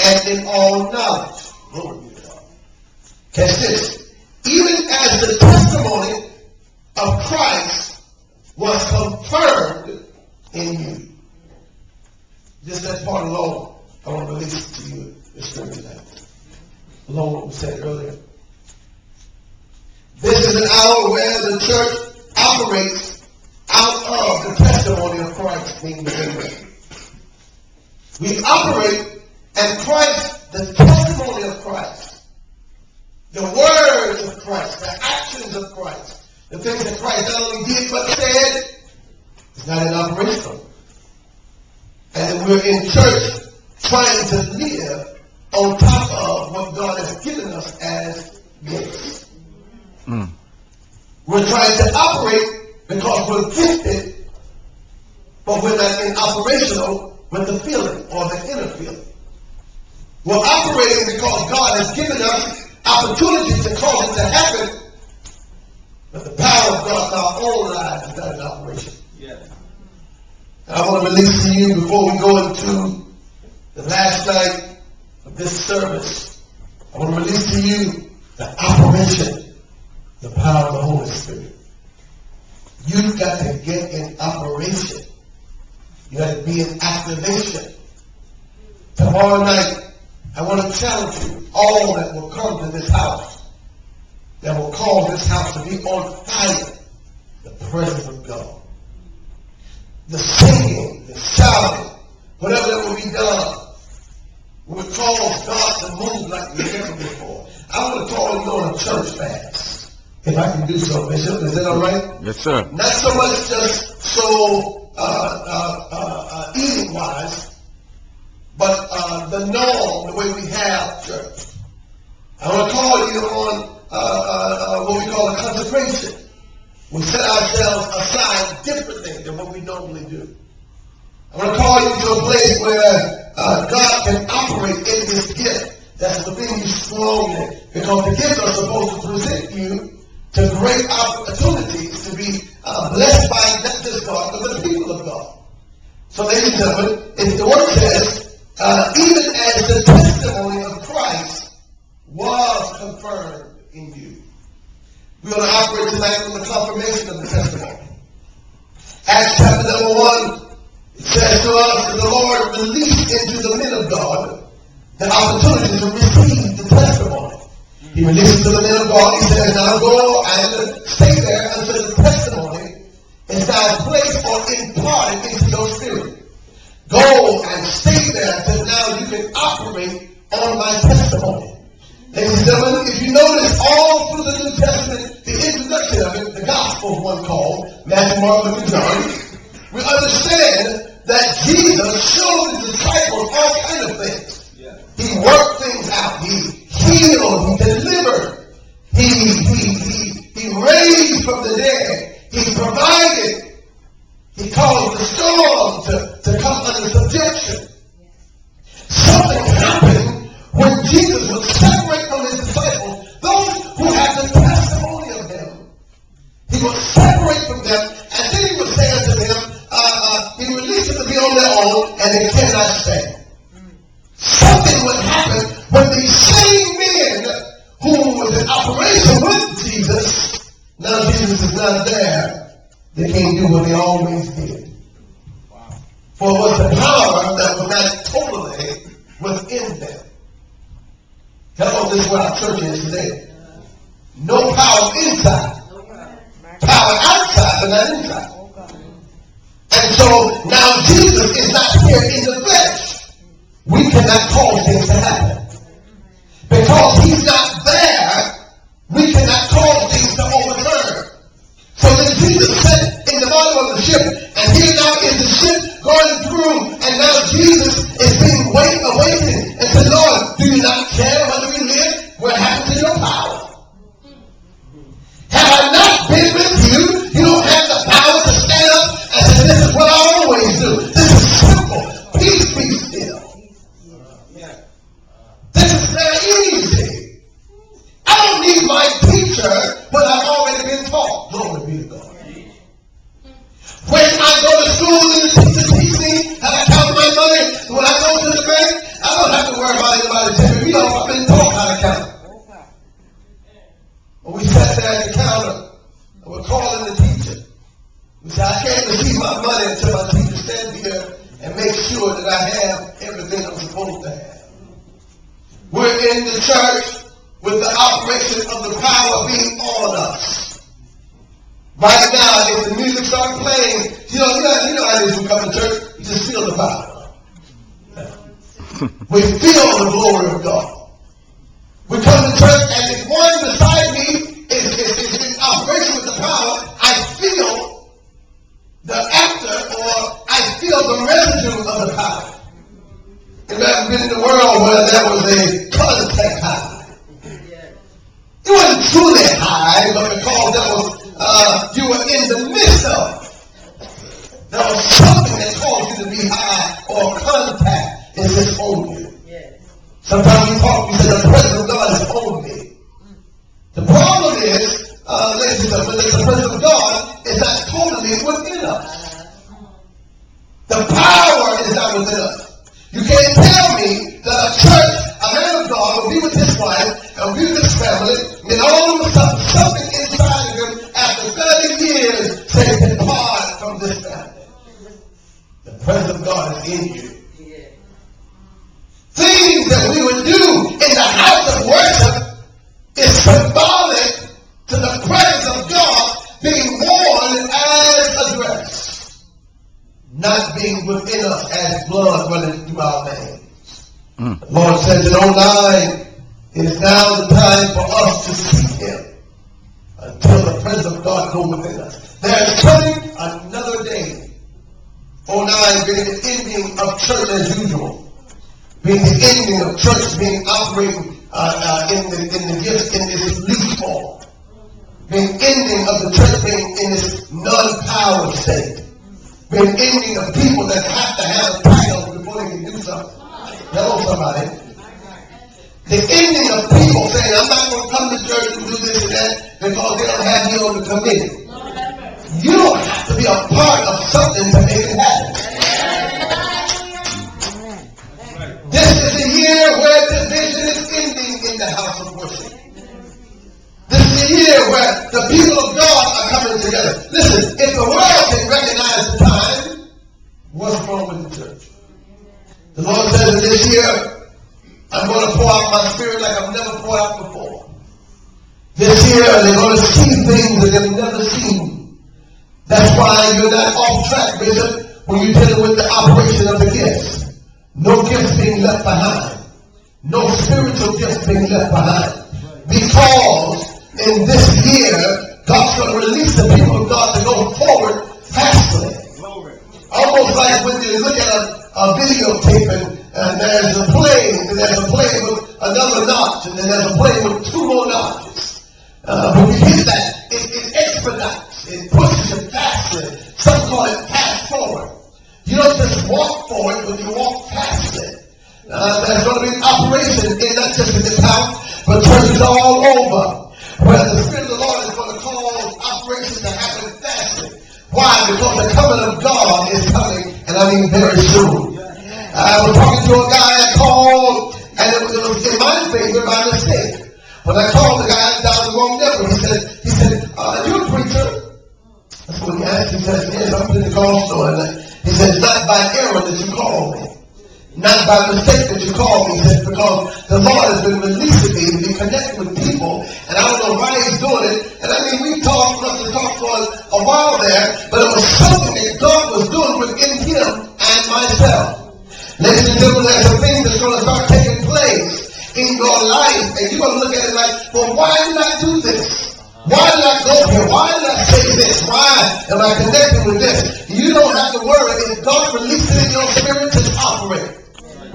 and in all knowledge. Glory be to God. Catch this. Even as the testimony of Christ was confirmed in you. Just that part alone, I want to release it to you this Sunday night. Along what we said earlier. This is an hour where the church operates out of the testimony of Christ being delivered. We operate and Christ, the testimony of Christ, the words of Christ, the actions of Christ, the things that Christ not only did but said, is not in operation. And we're in church trying to live on top of what God has given us as gifts. We're trying to operate because we're gifted, but we're not in operational with the feeling or the inner feeling. We're operating because God has given us opportunities to cause it to happen, but the power of God in our own lives is not in operation. Yes. I want to release to you before we go into the last night of this service. I want to release to you the operation, the power of the Holy Spirit. You've got to get in operation. You got to be in activation. Tomorrow night, I want to challenge you, all that will come to this house, that will cause this house to be on fire, the presence of God. The singing, the shouting, whatever that will be done, will cause God to move like never before. I want to call you on a church fast, if I can do so, Bishop. Is that all right? Yes, sir. Not so much just so eating-wise, but the norm, the way we have church. I want to call you on what we call a consecration. We set ourselves aside differently than what we normally do. I want to call you to a place where God can operate in this gift that's within you strongly, because the gifts are supposed to present you to great opportunities to be blessed by not just God, but the people of God. So, ladies and gentlemen, if the word says, even as the testimony of Christ was confirmed in you. We're going to operate tonight on the confirmation of the testimony. Acts chapter number 1, it says to us that the Lord released into the men of God the opportunity to receive the testimony. He releases to the men of God. He says, now go and stay there until the testimony is now placed or imparted into your spirit. Go and stay there until now you can operate on my testimony. Ladies and gentlemen, if you notice all through the New Testament, the introduction of it, the gospel one called, Matthew, Mark, Luke, and John, we understand that Jesus showed his disciples all kinds of things. Yeah. He worked things out. He healed. He delivered. He raised from the dead. He provided. He caused the storm to come under subjection. Something happened when Jesus would separate from his disciples those who had the testimony of him. He would separate from them, and then he would say unto them, he released them to be on their own, and they cannot stand. Something would happen when these same men who was in operation with Jesus, now Jesus is not there, they can't do what they always did. Wow. For it was the power that was not totally within them. Hello, this is where our church is today. No power inside. Power outside, but not inside. And so now Jesus is not here in the flesh. We cannot cause things to happen. Because he's not there, we cannot cause things to overturn. So then Jesus sat in the bottom of the ship, and here now is the ship going through, and now Jesus is being awaited and said, Lord, do you not care whether we live? What happened to your power? Have I not been with you? You don't have the power to stand up and say, this is what I always do. This is simple. Peace be still. This is very easy. I don't need my teacher when I've already been taught. Glory be to God. When I go to school and the teacher teaches me how to count my money, when I go to the bank, I don't have to worry about See, I can't receive my money until my teacher stand here and make sure that I have everything I'm supposed to have. We're in the church with the operation of the power being on us. Right now, if the music starts playing, you know how it is when we come to church, you just feel the power. We feel the glory of God. We come to church, and if one beside me is in operation with the power, I feel the actor, or I feel the residue of the power. If I've ever been in the world where there was a contact high. It wasn't truly high, but because there was you were in the midst of it. There was something that caused you to be high, or contact is just on you. Sometimes we say the presence of God is on me. The problem is, ladies and gentlemen, that the presence of God is not totally within us. The power is not within us. You can't tell me that a church, a man of God, will be with his wife and be with his family, and all of a sudden something inside of him after 30 years say, depart from this family. The presence of God is in you. Things that we would do in the house of worship is symbolic to the presence of God being worn as a dress, not being within us as blood running through our veins. The Lord says in 09, it is now the time for us to seek Him until the presence of God go within us. There is coming another day. 09 being the ending of church as usual. Being the ending of church being operating in the gifts in this least form. Being ending of the church being in this non-power state. Being ending of people that have to have a title before they can do something. Hello, somebody. The ending of people saying, I'm not going to come to church and do this and that because they don't have me on the committee. You don't have to be a part of something to make it happen. This is the year where division is ending in the house of worship. This is the year where the people of God are coming together. Listen, if the world can recognize the time, what's wrong with the church? The Lord says that this year, I'm going to pour out my spirit like I've never poured out before. This year, they're going to see things that they've never seen. That's why you're not off track, Bishop, when you're dealing with the operation of the gifts. No gifts being left behind. No spiritual gifts being left behind. Because in this year, God's going to release the people of God to go forward fastly. Almost like when you look at a videotape and there's a plane, and there's a plane with another notch, and then there's a plane with two more notches. When we hit that, it expedites. It pushes it faster. Some call it fast forward. You don't just walk forward, but you walk past it. There's going to be an operation in not just in this house, but churches all over, where the Spirit of the Lord is going to cause operations to happen faster. Why? Because the coming of God is coming, and I mean very soon. I was talking to a guy I called, and it was in my favor by mistake. When I called the guy down the wrong number, he said, are you a preacher? That's what he asked. He said, yes, I'm Pentecostal. And he said, it's not by error that you call me. Not by mistake that you call me. He said, because the Lord has been releasing me to be connected with people. And I don't know why he's doing it. And I mean, we talked for a while there, but it was something that God was doing within him and myself. Ladies and gentlemen, there's a thing that's going to start taking place in your life. And you're going to look at it like, well, why did I do this? Why did I go here? Why did I say this? Why am I connected with this? You don't have to worry. If God releases it in your spirit, just operate.